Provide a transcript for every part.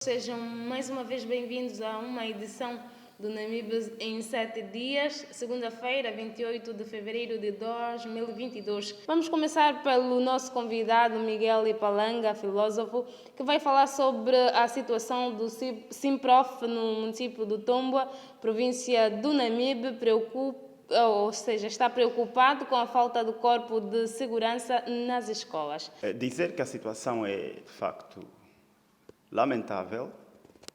Sejam mais uma vez bem-vindos a uma edição do Namíbia em 7 dias, segunda-feira, 28 de fevereiro de 2022. Vamos começar pelo nosso convidado Miguel Ipalanga, filósofo, que vai falar sobre a situação do Simprof no município do Tombua, província do Namíbia, está preocupado com a falta do corpo de segurança nas escolas. Dizer que a situação é, de facto, lamentável.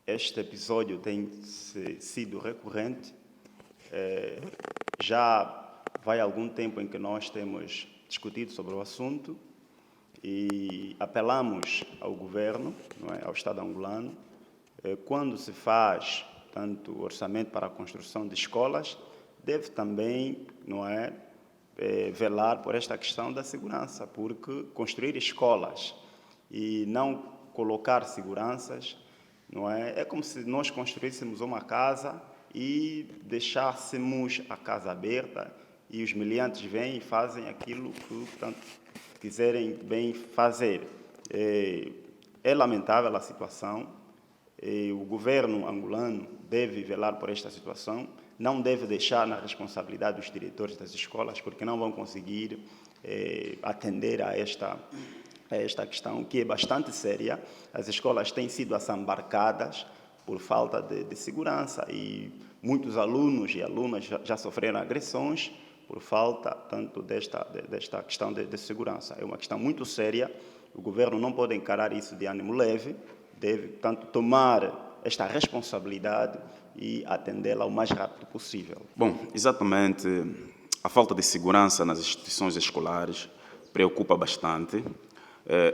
Este episódio tem sido recorrente. Já vai algum tempo em que nós temos discutido sobre o assunto e apelamos ao governo, ao Estado angolano, quando se faz tanto orçamento para a construção de escolas, deve também, velar por esta questão da segurança, porque construir escolas e não colocar seguranças, é como se nós construíssemos uma casa e deixássemos a casa aberta e os meliantes vêm e fazem aquilo que, portanto, quiserem bem fazer. É lamentável a situação. O governo angolano deve velar por esta situação, não deve deixar na responsabilidade dos diretores das escolas, porque não vão conseguir atender a esta questão, que é bastante séria. As escolas têm sido assambarcadas por falta de segurança e muitos alunos e alunas já sofreram agressões por falta tanto desta questão de segurança. É uma questão muito séria. O governo não pode encarar isso de ânimo leve, deve, portanto, tomar esta responsabilidade e atendê-la o mais rápido possível. Bom, exatamente, a falta de segurança nas instituições escolares preocupa bastante.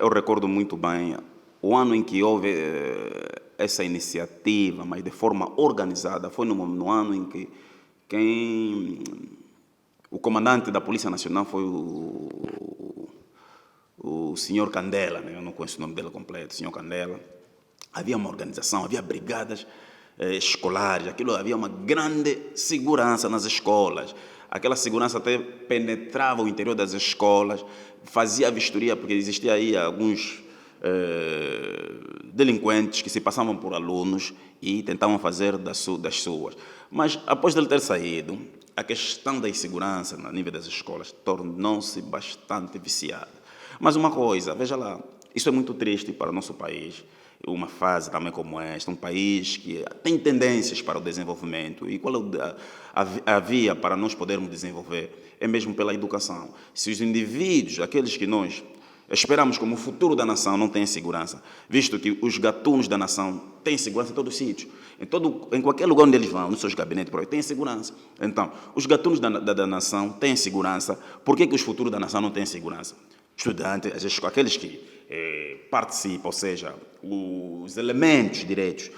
Eu recordo muito bem o ano em que houve essa iniciativa, mas de forma organizada, foi no ano em que o comandante da Polícia Nacional foi o senhor Candela, eu não conheço o nome dele completo, o senhor Candela. Havia uma organização, havia brigadas escolares, havia uma grande segurança nas escolas. Aquela segurança até penetrava o interior das escolas, fazia a vistoria, porque existia aí alguns delinquentes que se passavam por alunos e tentavam fazer das suas. Mas, após ele ter saído, a questão da insegurança no nível das escolas tornou-se bastante viciada. Mas uma coisa, veja lá, isso é muito triste para o nosso país. Uma fase também como esta, um país que tem tendências para o desenvolvimento. E qual é a via para nós podermos desenvolver? É mesmo pela educação. Se os indivíduos, aqueles que nós esperamos como o futuro da nação, não têm segurança, visto que os gatunos da nação têm segurança em todos os sítios, em qualquer lugar onde eles vão, nos seus gabinetes, têm segurança. Então, os gatunos da nação têm segurança. Por que os futuros da nação não têm segurança? Estudantes, aqueles que participam, ou seja, os elementos diretos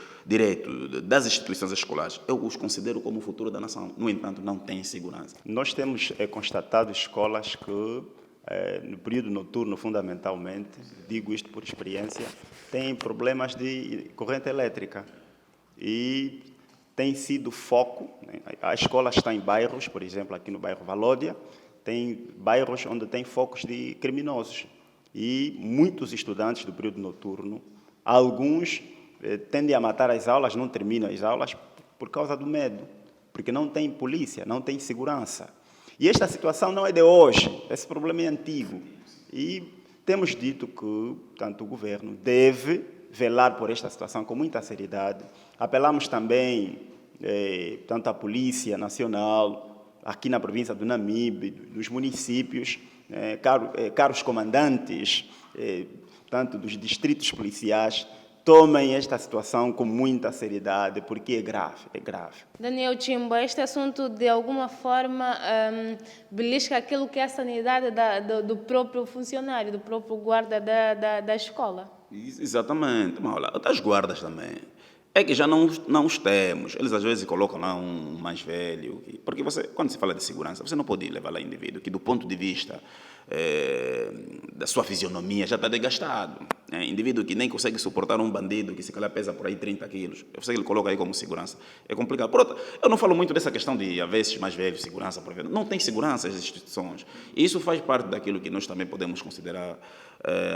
das instituições escolares, eu os considero como o futuro da nação. No entanto, não têm segurança. Nós temos constatado escolas que, no período noturno, fundamentalmente, digo isto por experiência, têm problemas de corrente elétrica e tem sido foco. A escola está em bairros, por exemplo, aqui no bairro Valódia, tem bairros onde tem focos de criminosos. E muitos estudantes do período noturno, alguns tendem a matar as aulas, não terminam as aulas por causa do medo, porque não tem polícia, não tem segurança. E esta situação não é de hoje, esse problema é antigo. E temos dito que, tanto o governo deve velar por esta situação com muita seriedade. Apelamos também, tanto à Polícia Nacional, aqui na província do Namibe, dos municípios, caros comandantes, tanto dos distritos policiais, tomem esta situação com muita seriedade, porque é grave. Daniel Chimbo, este assunto de alguma forma belisca aquilo que é a sanidade do próprio funcionário, do próprio guarda da escola. Exatamente. Mas, olha, das guardas também. É que já não os temos. Eles às vezes colocam lá um mais velho. Porque quando se fala de segurança, você não pode levar lá indivíduo que, do ponto de vista da sua fisionomia já está desgastado. Né? Indivíduo que nem consegue suportar um bandido que se calhar pesa por aí 30 quilos, você ele coloca aí como segurança. É complicado. Por outro, eu não falo muito dessa questão de haver esses mais velhos, segurança, não tem segurança as instituições. E isso faz parte daquilo que nós também podemos considerar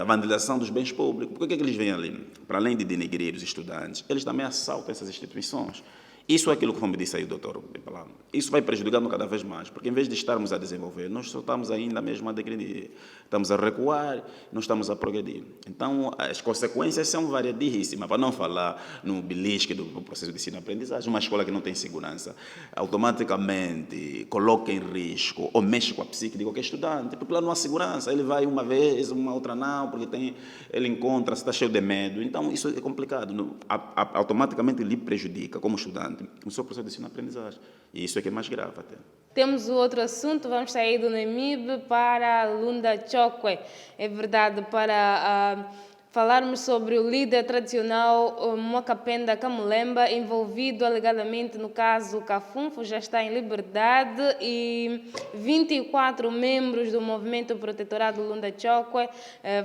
a vandalização dos bens públicos. Por que eles vêm ali? Para além de denegrir os estudantes, eles também assaltam essas instituições. Isso é aquilo que, como disse aí o doutor Bepalamo, isso vai prejudicando cada vez mais, porque em vez de estarmos a desenvolver, nós só estamos ainda mesmo a degredir, estamos a recuar, não estamos a progredir. Então, as consequências são variadíssimas, para não falar no belisque do processo de ensino-aprendizagem. Uma escola que não tem segurança automaticamente coloca em risco ou mexe com a psique de qualquer estudante, porque lá não há segurança, ele vai uma vez, uma outra não, porque ele encontra-se, está cheio de medo. Então, isso é complicado, automaticamente lhe prejudica como estudante o seu processo de ensino-aprendizagem. E isso é que é mais grave até. Temos o outro assunto, vamos sair do NEMIB para Lunda Chokwe. É verdade, para falarmos sobre o líder tradicional Mwakapenda Kamulemba, envolvido alegadamente no caso Cafunfo, já está em liberdade, e 24 membros do movimento protetorado Lunda Chokwe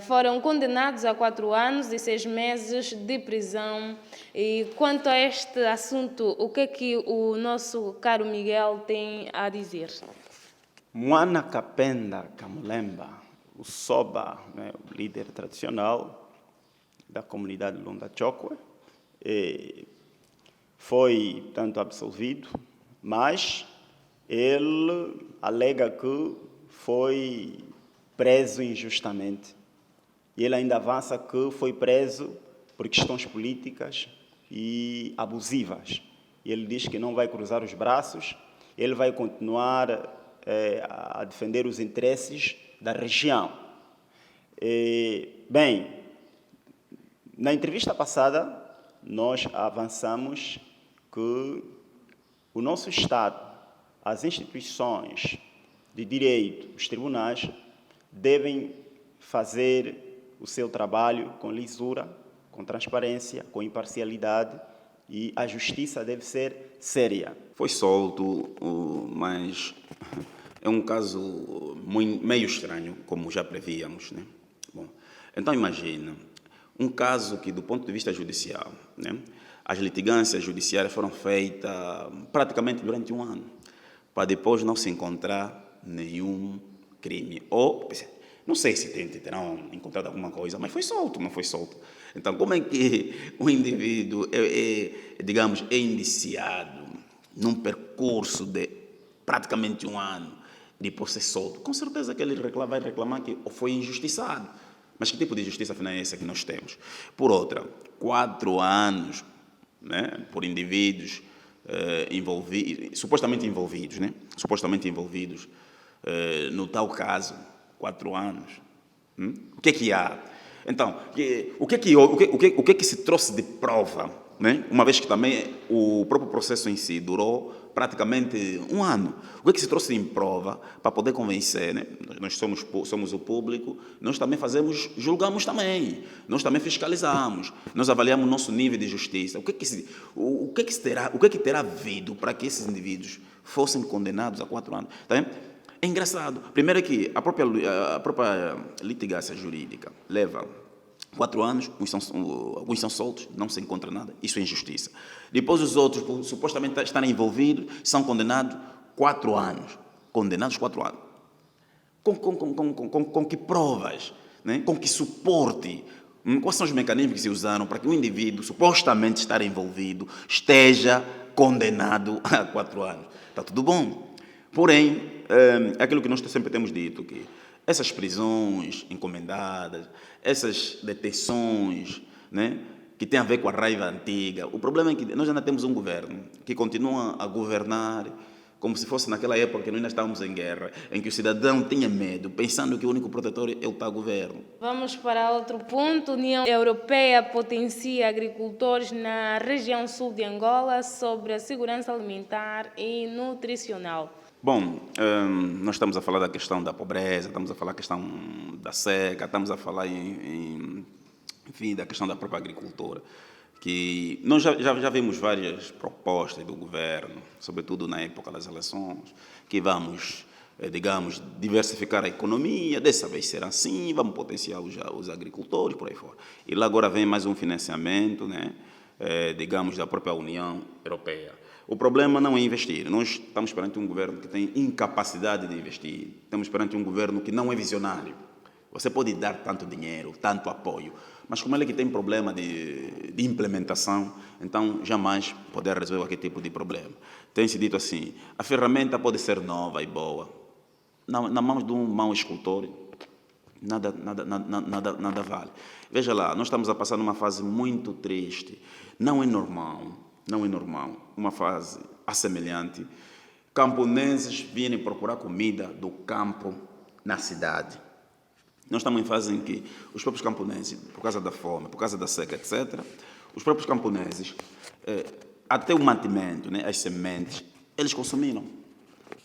foram condenados a 4 anos e 6 meses de prisão. E quanto a este assunto, o que é que o nosso caro Miguel tem a dizer? Mwakapenda Kamulemba, o Soba, né, o líder tradicional da comunidade Lunda Chokwe, foi, tanto absolvido, mas ele alega que foi preso injustamente. E ele ainda avança que foi preso por questões políticas e abusivas. E ele diz que não vai cruzar os braços, ele vai continuar a defender os interesses da região. Bem, na entrevista passada, nós avançamos que o nosso Estado, as instituições de direito, os tribunais, devem fazer o seu trabalho com lisura, com transparência, com imparcialidade, e a justiça deve ser séria. Foi solto, mas é um caso meio estranho, como já prevíamos, né? Bom, então imagina, um caso que, do ponto de vista judicial, né, as litigâncias judiciárias foram feitas praticamente durante 1 ano, para depois não se encontrar nenhum crime. Ou, não sei se terão encontrado alguma coisa, mas foi solto, não foi solto. Então, como é que o indivíduo digamos, é indiciado num percurso de praticamente 1 ano, depois ser solto? Com certeza que ele vai reclamar que foi injustiçado. Mas que tipo de justiça afinal é essa que nós temos? Por outra, 4 anos, né, por indivíduos supostamente envolvidos, né? Supostamente envolvidos no tal caso, 4 anos. O que é que há? Então, o que é que se trouxe de prova, né? Uma vez que também o próprio processo em si durou praticamente 1 ano. O que é que se trouxe em prova para poder convencer, né? Nós somos o público, nós também julgamos também, nós também fiscalizamos, nós avaliamos o nosso nível de justiça. O que é que terá havido para que esses indivíduos fossem condenados a 4 anos? Tá vendo? É engraçado. Primeiro é que a própria litigância jurídica leva 4 anos, alguns são soltos, não se encontra nada. Isso é injustiça. Depois os outros, por supostamente estarem envolvidos, são condenados 4 anos. Condenados 4 anos. Com que provas? Né? Com que suporte? Quais são os mecanismos que se usaram para que um indivíduo, supostamente estar envolvido, esteja condenado a 4 anos? Está tudo bom. Porém, é aquilo que nós sempre temos dito, que essas prisões encomendadas, essas detenções, né, que têm a ver com a raiva antiga, o problema é que nós ainda temos um governo que continua a governar como se fosse naquela época que nós ainda estávamos em guerra, em que o cidadão tinha medo, pensando que o único protetor é o tal governo. Vamos para outro ponto. A União Europeia potencia agricultores na região sul de Angola sobre a segurança alimentar e nutricional. Bom, nós estamos a falar da questão da pobreza, estamos a falar da questão da seca, estamos a falar, enfim, da questão da própria agricultura, que nós já vimos várias propostas do governo, sobretudo na época das eleições, que vamos digamos, diversificar a economia, dessa vez será assim, vamos potenciar os agricultores, por aí fora. E lá agora vem mais um financiamento, né, digamos, da própria União Europeia. O problema não é investir. Nós estamos perante um governo que tem incapacidade de investir. Estamos perante um governo que não é visionário. Você pode dar tanto dinheiro, tanto apoio, mas como ele que tem problema de implementação, então jamais poder resolver qualquer tipo de problema. Tem-se dito assim, a ferramenta pode ser nova e boa. Na mão de um mau escultor, nada vale. Veja lá, nós estamos a passar numa fase muito triste. Não é normal, uma fase assemelhante. Camponeses vêm procurar comida do campo na cidade. Nós estamos em fase em que os próprios camponeses, por causa da fome, por causa da seca, etc., os próprios camponeses, até o mantimento, né, as sementes, eles consumiram.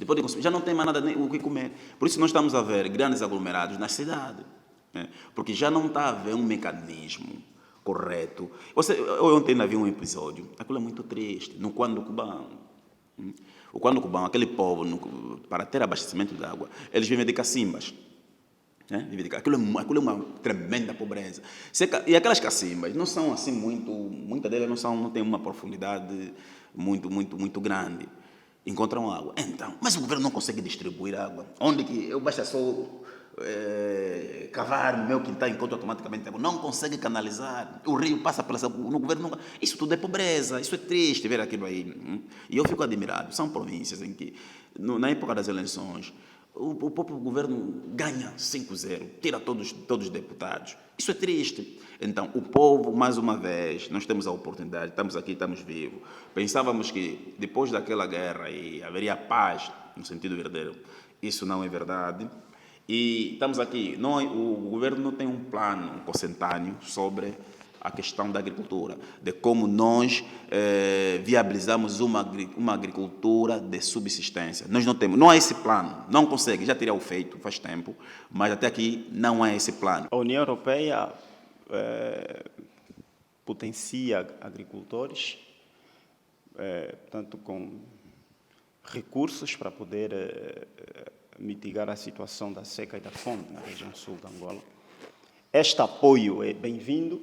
Depois de consumir, já não tem mais nada o que comer. Por isso nós estamos a ver grandes aglomerados na cidade, né, porque já não está a haver um mecanismo correto. Eu ontem ainda vi um episódio, aquilo é muito triste, no Quando Cubano. O Quando Cubano, aquele povo, para ter abastecimento de água, eles vivem de cacimbas. Aquilo é uma tremenda pobreza. E aquelas cacimbas não são assim muitas delas não têm uma profundidade muito grande. Encontram água. Então, mas o governo não consegue distribuir água. Onde que eu basta só cavar no meu quintal, encontro automaticamente água. Não consegue canalizar. O rio passa no governo nunca. Isso tudo é pobreza. Isso é triste ver aquilo aí. E eu fico admirado. São províncias em que, na época das eleições, o próprio governo ganha 5-0, tira todos os deputados. Isso é triste. Então, o povo, mais uma vez, nós temos a oportunidade, estamos aqui, estamos vivos. Pensávamos que depois daquela guerra haveria paz, no sentido verdadeiro. Isso não é verdade. E estamos aqui. O governo não tem um plano consentâneo sobre a questão da agricultura, de como nós viabilizamos uma agricultura de subsistência. Nós não temos, não há esse plano, não consegue, já teria o feito faz tempo, mas até aqui não há esse plano. A União Europeia potencia agricultores, tanto com recursos para poder mitigar a situação da seca e da fome na região sul de Angola. Este apoio é bem-vindo,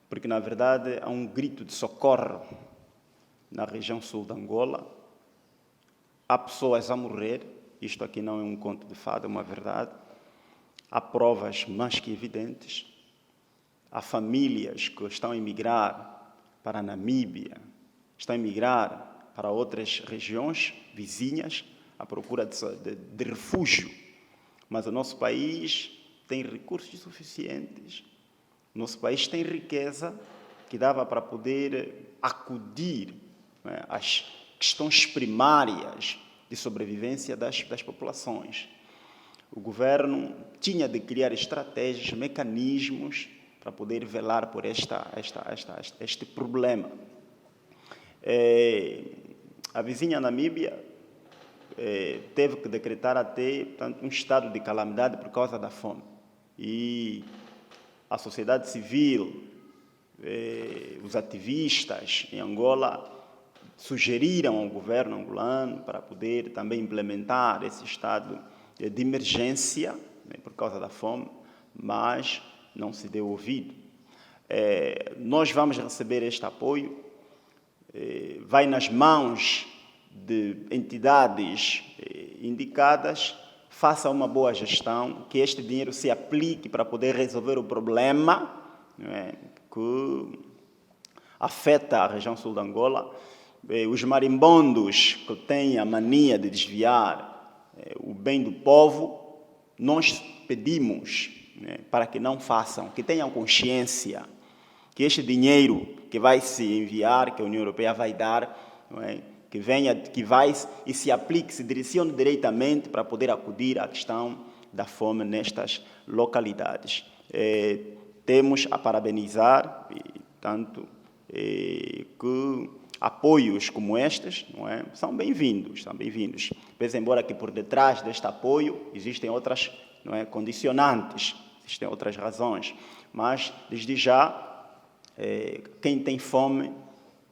porque, na verdade, há um grito de socorro na região sul de Angola. Há pessoas a morrer, isto aqui não é um conto de fada, é uma verdade. Há provas mais que evidentes. Há famílias que estão a emigrar para a Namíbia, estão a emigrar para outras regiões vizinhas à procura de refúgio. Mas o nosso país tem recursos suficientes. Nosso país tem riqueza que dava para poder acudir, né, às questões primárias de sobrevivência das populações. O governo tinha de criar estratégias, mecanismos para poder velar por este problema. A vizinha Namíbia teve que decretar até um estado de calamidade por causa da fome. E a sociedade civil, os ativistas em Angola sugeriram ao governo angolano para poder também implementar esse estado de emergência, né, por causa da fome, mas não se deu ouvido. Nós vamos receber este apoio, vai nas mãos de entidades indicadas. Faça uma boa gestão, que este dinheiro se aplique para poder resolver o problema, né, que afeta a região sul de Angola. Os marimbondos que têm a mania de desviar o bem do povo, nós pedimos, né, para que não façam, que tenham consciência que este dinheiro que vai se enviar, que a União Europeia vai dar, não é, que venha, que vai e se aplique, se direcione diretamente para poder acudir à questão da fome nestas localidades. Temos a parabenizar, tanto que apoios como estes, não é, são bem-vindos, Pese embora que por detrás deste apoio existem outras, não é, condicionantes, existem outras razões, mas desde já quem tem fome,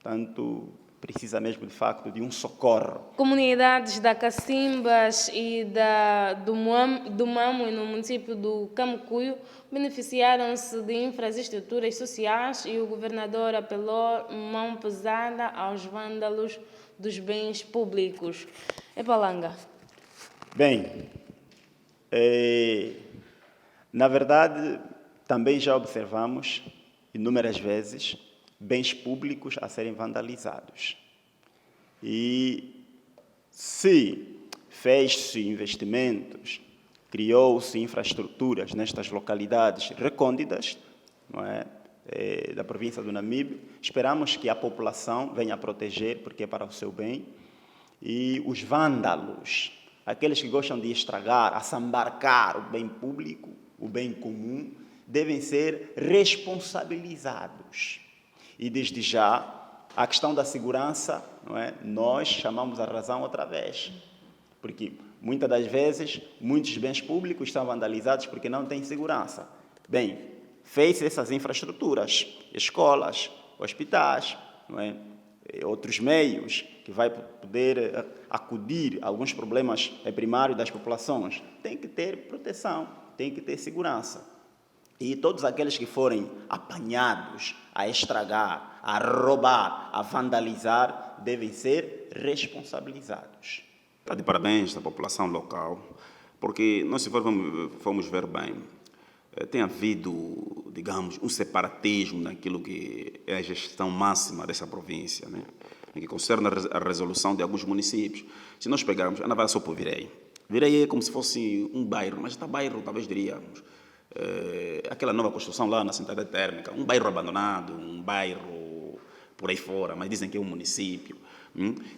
tanto precisa mesmo, de facto, de um socorro. Comunidades da Cacimbas e do Mamo e no município do Camucuio beneficiaram-se de infraestruturas sociais e o governador apelou mão pesada aos vândalos dos bens públicos. Epalanga. Bem, na verdade, também já observamos inúmeras vezes bens públicos a serem vandalizados. E se fez-se investimentos, criou-se infraestruturas nestas localidades recônditas, não é, da província do Namibe, esperamos que a população venha a proteger, porque é para o seu bem, e os vândalos, aqueles que gostam de estragar, assambarcar o bem público, o bem comum, devem ser responsabilizados. E desde já, a questão da segurança, não é? Nós chamamos a razão outra vez. Porque muitas das vezes, muitos bens públicos estão vandalizados porque não têm segurança. Bem, fez essas infraestruturas, escolas, hospitais, não é? Outros meios que vai poder acudir a alguns problemas primários das populações. Tem que ter proteção, tem que ter segurança. E todos aqueles que forem apanhados a estragar, a roubar, a vandalizar, devem ser responsabilizados. Está de parabéns à população local, porque nós, se formos ver bem, tem havido, digamos, um separatismo naquilo que é a gestão máxima dessa província, né? Em que concerne a resolução de alguns municípios. Se nós pegarmos, Ana vai só por Virei. Virei é como se fosse um bairro, mas está bairro, talvez diríamos. Aquela nova construção lá na Central Térmica, um bairro abandonado, um bairro por aí fora, mas dizem que é um município.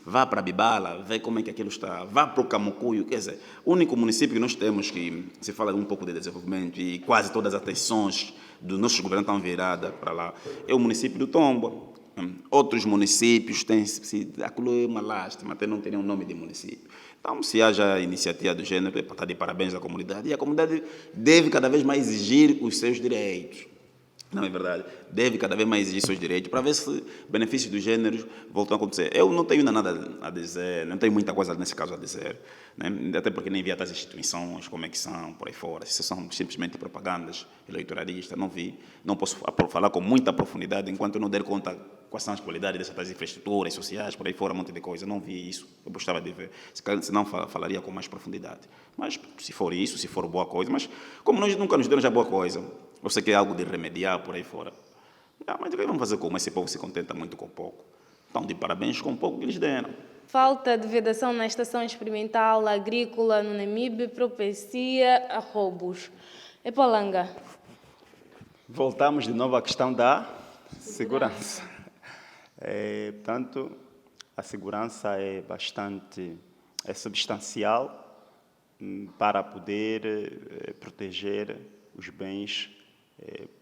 Vá para Bibala, vê como é que aquilo está. Vá para o Camucuio, quer dizer, o único município que nós temos que se fala um pouco de desenvolvimento e quase todas as atenções do nosso governo estão viradas para lá, é o município do Tombo. Outros municípios têm aquilo é uma lástima, até não terem um nome de município. Então, se haja iniciativa do gênero, é para estar de parabéns à comunidade. E a comunidade deve cada vez mais exigir os seus direitos. Não é verdade? Deve cada vez mais exigir seus direitos para ver se benefícios do gênero voltam a acontecer. Eu não tenho nada a dizer, não tenho muita coisa nesse caso a dizer, né? Até porque nem vi as instituições, como é que são, por aí fora. Se são simplesmente propagandas eleitoralistas, não vi. Não posso falar com muita profundidade enquanto eu não der conta quais são as qualidades dessas infraestruturas sociais, por aí fora, um monte de coisa. Não vi isso, eu gostava de ver. Se não, falaria com mais profundidade. Mas, se for isso, se for boa coisa, mas como nós nunca nos demos a boa coisa, você quer algo de remediar por aí fora. Mas vamos fazer como? Esse povo se contenta muito com pouco. Então, de parabéns com pouco que eles deram. Falta de vedação na estação experimental agrícola no Namibe propicia a roubos. Epalanga. Voltamos de novo à questão da segurança. Portanto, a segurança é substancial para poder proteger os bens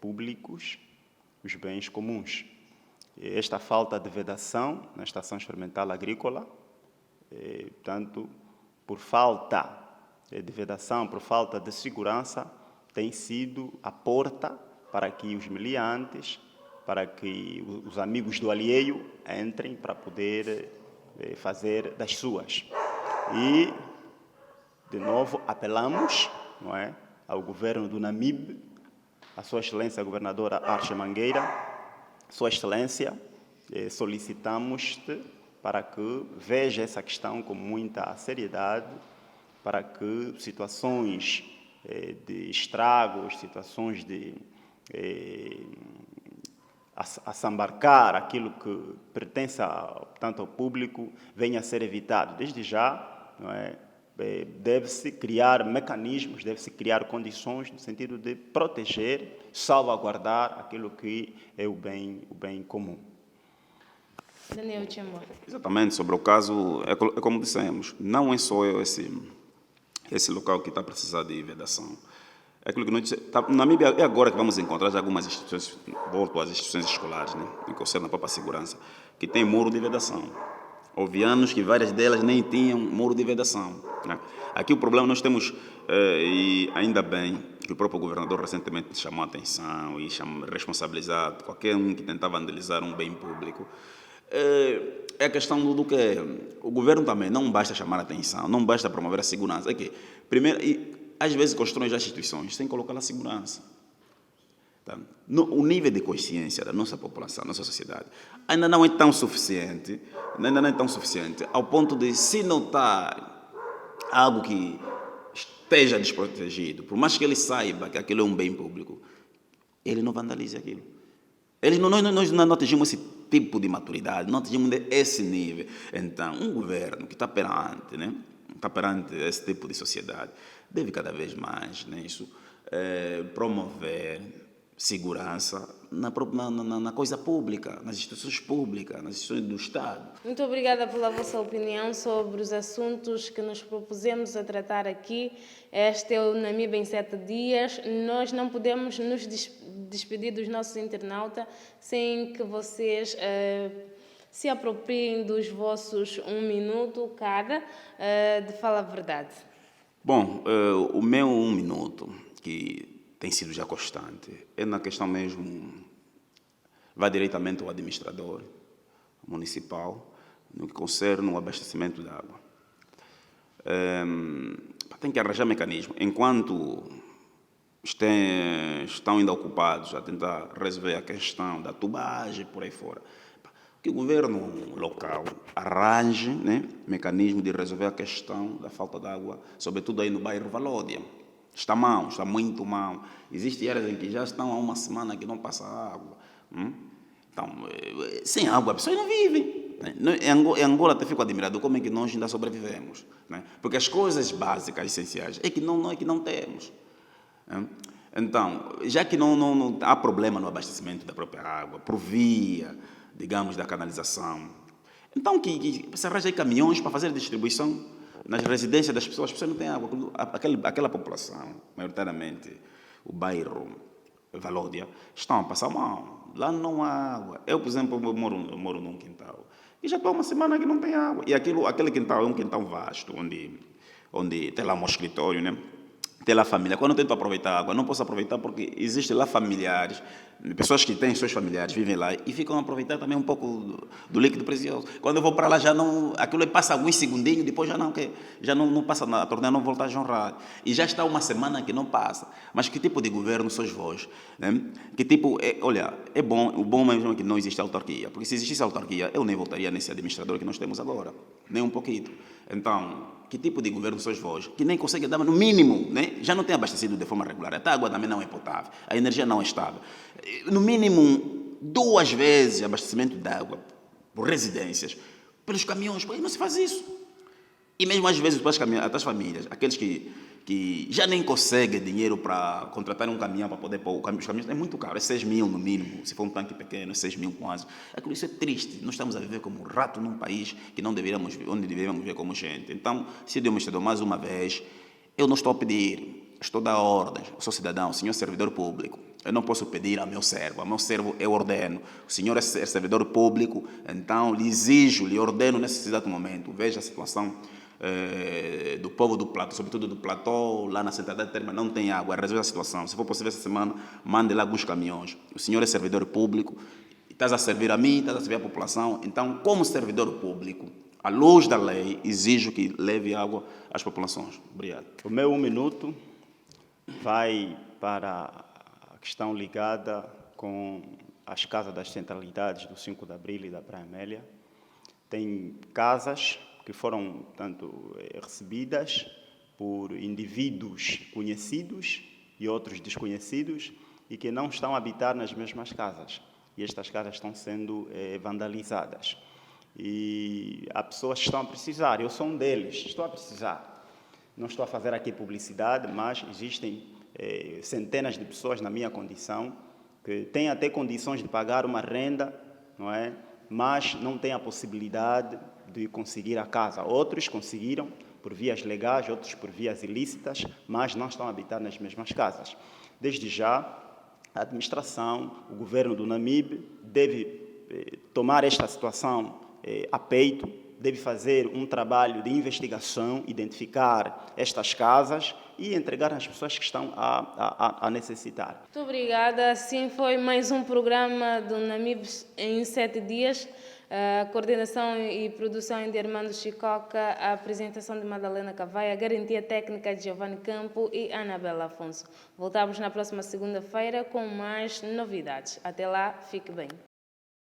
públicos, os bens comuns. Esta falta de vedação na estação experimental agrícola, portanto, por falta de vedação, por falta de segurança, tem sido a porta para que os meliantes, para que os amigos do alheio entrem para poder fazer das suas. E, de novo, apelamos, não é, ao governo do Namibe, a Sua Excelência a Governadora Arche Mangueira, Sua Excelência, solicitamos-te para que veja essa questão com muita seriedade, para que situações de estragos, situações de assambarcar aquilo que pertence tanto ao público, venha a ser evitado. Desde já, não é? Deve-se criar mecanismos, deve-se criar condições no sentido de proteger, salvaguardar aquilo que é o bem comum. Daniel Chamor. Exatamente, sobre o caso, é como dissemos, não é só esse local que está a precisar de vedação. É aquilo que nós dissemos, na Namíbia é agora que vamos encontrar já algumas instituições, volto às instituições escolares, né, em concerne a própria segurança, que tem muro de vedação. Houve anos que várias delas nem tinham muro de vedação, né? Aqui o problema nós temos, e ainda bem que o próprio governador recentemente chamou a atenção e responsabilizado qualquer um que tentava vandalizar um bem público. É a questão do que o governo também não basta chamar a atenção, não basta promover a segurança. É que, primeiro, às vezes constroem as instituições sem colocar a segurança. Tá? O nível de consciência da nossa população, da nossa sociedade, ainda não é tão suficiente, ao ponto de, se notar algo que esteja desprotegido, por mais que ele saiba que aquilo é um bem público, ele não vandalize aquilo. Nós não atingimos esse tipo de maturidade, não atingimos esse nível. Então, um governo que está perante, né, esse tipo de sociedade, deve cada vez mais, né, promover segurança na coisa pública, nas instituições públicas, nas instituições do Estado. Muito obrigada pela vossa opinião sobre os assuntos que nos propusemos a tratar aqui. Este é o Namíbia em 7 dias. Nós não podemos nos despedir dos nossos internautas sem que vocês se apropriem dos vossos 1 minuto cada de Fala a Verdade. Bom, o meu 1 minuto, que tem sido já constante, é na questão mesmo, vai diretamente ao administrador municipal, no que concerne o abastecimento de água. Tem que arranjar mecanismo. Enquanto estão ainda ocupados a tentar resolver a questão da tubagem, por aí fora, que o governo local arranje, né, mecanismo de resolver a questão da falta de água, sobretudo aí no bairro Valódia. Está mal, está muito mal. Existem áreas em que já estão há 1 semana que não passa água. Então, sem água, as pessoas não vivem. Em Angola até fico admirado como é que nós ainda sobrevivemos. Né? Porque as coisas básicas, essenciais, é que não temos. Então, já que não há problema no abastecimento da própria água, por via, digamos, da canalização, então que se arranja caminhões para fazer a distribuição nas residências das pessoas. As pessoas não têm água. Aquela população, maioritariamente, o bairro Valódia, estão a passar mal. Lá não há água. Eu, por exemplo, moro num quintal e já estou há 1 semana que não tem água. E aquele quintal é um quintal vasto, onde tem lá um escritório, né? Tem lá família. Quando eu tento aproveitar a água, não posso aproveitar porque existem lá familiares, pessoas que têm seus familiares, vivem lá e ficam a aproveitar também um pouco do líquido precioso. Quando eu vou para lá, já não, aquilo passa alguns segundinhos, depois já não passa nada, a torneira não volta a jorrar. E já está 1 semana que não passa. Mas que tipo de governo sois vós? Né? Que tipo, olha, o bom mesmo é que não existe autarquia, porque se existisse autarquia, eu nem voltaria nesse administrador que nós temos agora, nem um pouquinho. Então, que tipo de governo sois vós? Que nem consegue dar, no mínimo, né? Já não tem abastecido de forma regular. Até a água também não é potável. A energia não é estável. No mínimo, 2 vezes abastecimento de água por residências, pelos caminhões. Não se faz isso. E mesmo às vezes para as famílias, aqueles que já nem conseguem dinheiro para contratar um caminhão para poder pôr os caminhões, é muito caro, é 6 mil no mínimo, se for um tanque pequeno, é 6 mil quase. Isso é triste, nós estamos a viver como um rato num país que não deveríamos, onde deveríamos viver como gente. Então, senhor administrador, mais uma vez, eu não estou a pedir, estou a dar ordens, eu sou cidadão, senhor servidor público, eu não posso pedir ao meu servo eu ordeno, o senhor é servidor público, então lhe exijo, lhe ordeno nesse exato momento, veja a situação do povo do Platô, sobretudo do Platô, lá na centralidade de Terma, não tem água, resolve a situação. Se for possível essa semana, mande lá alguns caminhões. O senhor é servidor público, estás a servir a mim, estás a servir a população. Então, como servidor público, à luz da lei, exijo que leve água às populações. Obrigado. O meu 1 minuto vai para a questão ligada com as casas das centralidades do 5 de Abril e da Praia Amélia. Tem casas que foram, tanto recebidas por indivíduos conhecidos e outros desconhecidos e que não estão a habitar nas mesmas casas. E estas casas estão sendo vandalizadas. E há pessoas que estão a precisar. Eu sou um deles, estou a precisar. Não estou a fazer aqui publicidade, mas existem centenas de pessoas na minha condição que têm até condições de pagar uma renda, não é? Mas não têm a possibilidade de conseguir a casa. Outros conseguiram por vias legais, outros por vias ilícitas, mas não estão a habitar nas mesmas casas. Desde já, a administração, o governo do Namibe deve tomar esta situação a peito, deve fazer um trabalho de investigação, identificar estas casas e entregar às pessoas que estão a necessitar. Muito obrigada. Assim foi mais um programa do Namibe em 7 dias. A coordenação e produção de Armando Chicoca, a apresentação de Madalena Cavaia, a garantia técnica de Giovanni Campo e Anabela Afonso. Voltamos na próxima segunda-feira com mais novidades. Até lá, fique bem.